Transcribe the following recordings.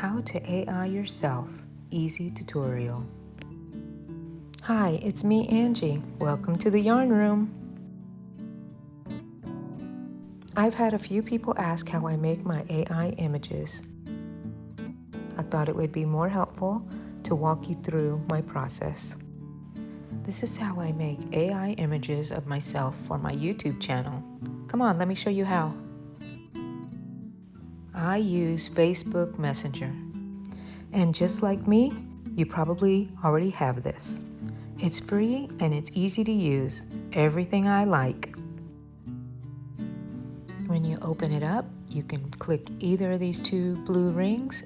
How to AI Yourself, Easy Tutorial. Hi, it's me, Angie. Welcome to the Yarn Room. I've had a few people ask how I make my AI images. I thought it would be more helpful to walk you through my process. This is how I make AI images of myself for my YouTube channel. Come on, let me show you how. I use Facebook Messenger. And just like me, you probably already have this. It's free and it's easy to use. Everything I like. When you open it up, you can click either of these two blue rings.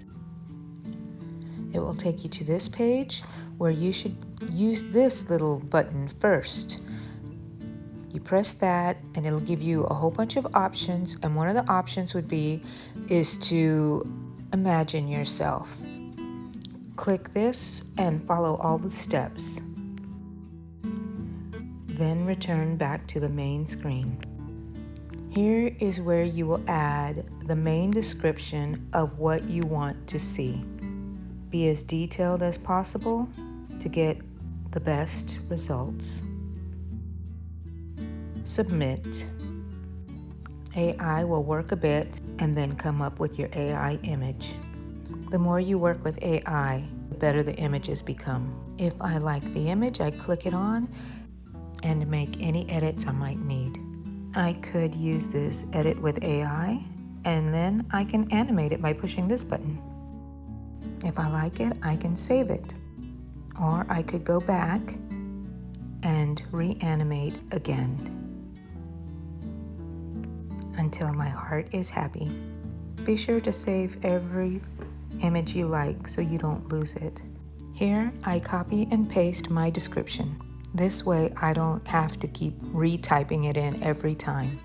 It will take you to this page where you should use this little button first. You press that and it'll give you a whole bunch of options, and one of the options is to imagine yourself. Click this and follow all the steps. Then return back to the main screen. Here is where you will add the main description of what you want to see. Be as detailed as possible to get the best results. Submit. AI will work a bit and then come up with your AI image. The more you work with AI, the better the images become. If I like the image, I click it on and make any edits I might need. I could use this edit with AI, and then I can animate it by pushing this button. If I like it, I can save it. Or I could go back and reanimate again until my heart is happy. Be sure to save every image you like so you don't lose it. Here, I copy and paste my description. This way, I don't have to keep retyping it in every time.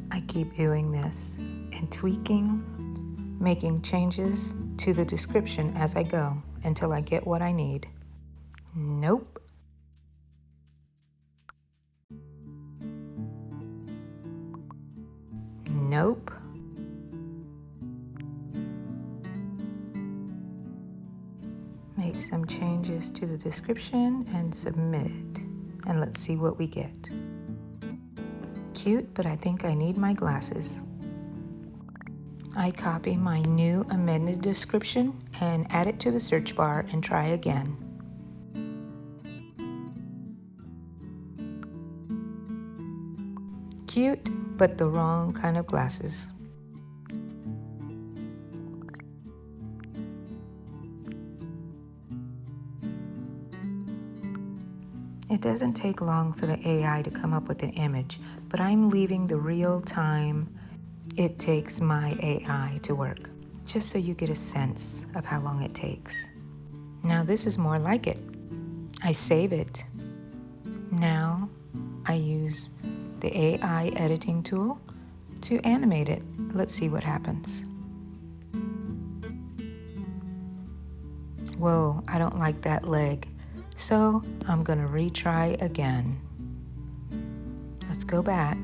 I keep doing this and tweaking, making changes to the description as I go until I get what I need. Nope. Nope. Make some changes to the description and submit. And let's see what we get. Cute, but I think I need my glasses. I copy my new amended description and add it to the search bar and try again. Cute, but the wrong kind of glasses. It doesn't take long for the AI to come up with an image, but I'm leaving the real time it takes my AI to work, just so you get a sense of how long it takes. Now this is more like it. I save it. Now I use the AI editing tool to animate it. Let's see what happens. Whoa, I don't like that leg. So I'm gonna retry again. Let's go back.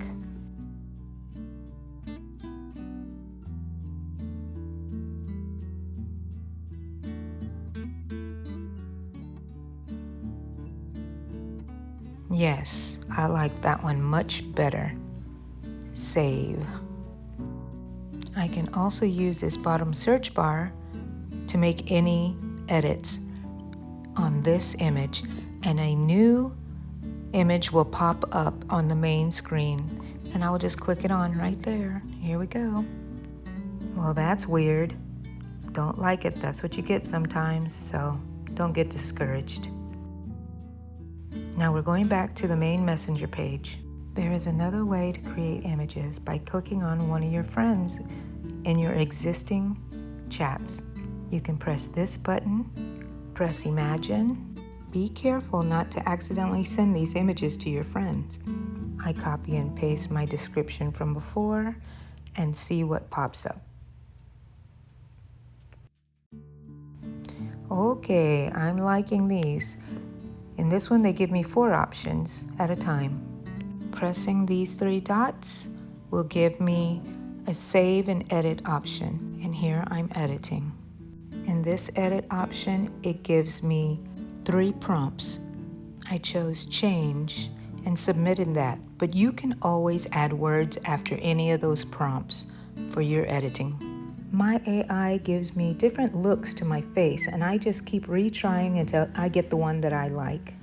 Yes, I like that one much better. Save. I can also use this bottom search bar to make any edits on this image, and a new image will pop up on the main screen, and I will just click it on right there. Here we go. Well, that's weird. Don't like it. That's what you get sometimes, so don't get discouraged. Now we're going back to the main Messenger page. There is another way to create images by clicking on one of your friends in your existing chats. You can press this button, press Imagine. Be careful not to accidentally send these images to your friends. I copy and paste my description from before and see what pops up. Okay, I'm liking these. In this one, they give me 4 options at a time. Pressing these 3 dots will give me a save and edit option, and here I'm editing. In this edit option, it gives me 3 prompts. I chose change and submitted that, but you can always add words after any of those prompts for your editing. My AI gives me different looks to my face, and I just keep retrying until I get the one that I like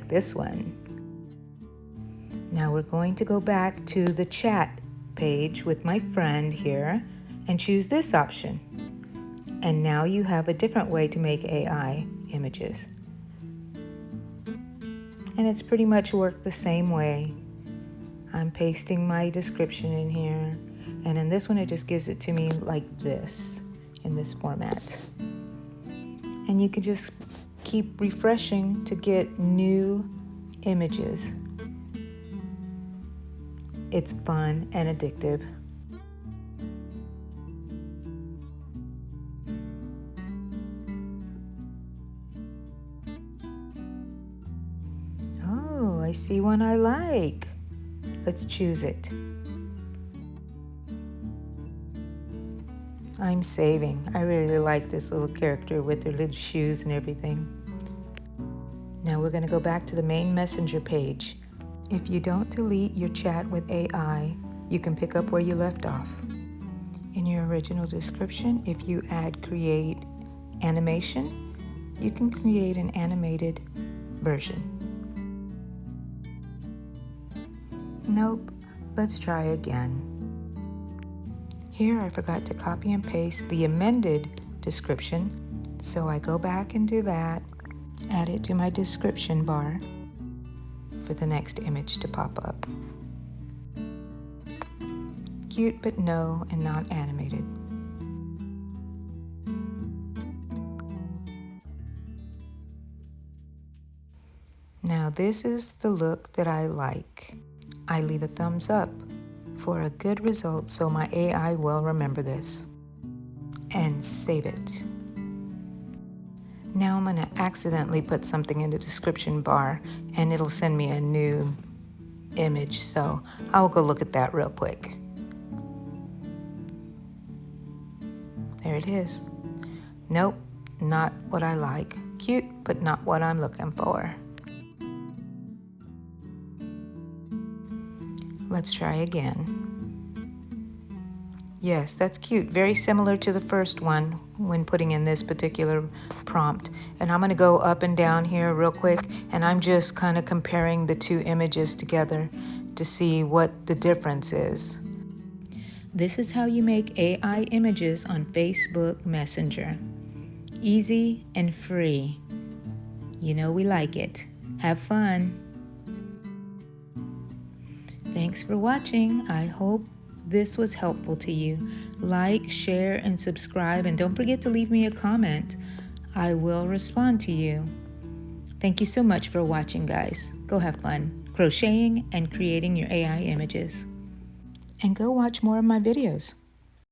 this one. Now we're going to go back to the chat page with my friend here and choose this option. And now you have a different way to make AI images. And it's pretty much worked the same way. I'm pasting my description in here. And in this one, it just gives it to me like this, in this format. And you can just keep refreshing to get new images. It's fun and addictive. Oh, I see one I like. Let's choose it. I'm saving. I really like this little character with her little shoes and everything. Now we're going to go back to the main messenger page. If you don't delete your chat with AI, you can pick up where you left off. In your original description, if you add create animation, you can create an animated version. Nope, let's try again. Here I forgot to copy and paste the amended description, so I go back and do that, add it to my description bar for the next image to pop up. Cute but no and not animated. Now this is the look that I like. I leave a thumbs up for a good result so my AI will remember this. And save it. Now I'm going to accidentally put something in the description bar and it'll send me a new image, so I'll go look at that real quick. There it is. Nope, not what I like. Cute, but not what I'm looking for. Let's try again. Yes, that's cute. Very similar to the first one when putting in this particular prompt. And I'm going to go up and down here real quick, and I'm just kind of comparing the two images together to see what the difference is. This is how you make AI images on Facebook Messenger. Easy and free. You know we like it. Have fun. Thanks for watching. I hope this was helpful to you. Like, share, and subscribe, and don't forget to leave me a comment. I will respond to you. Thank you so much for watching, guys. Go have fun crocheting and creating your AI images. And go watch more of my videos.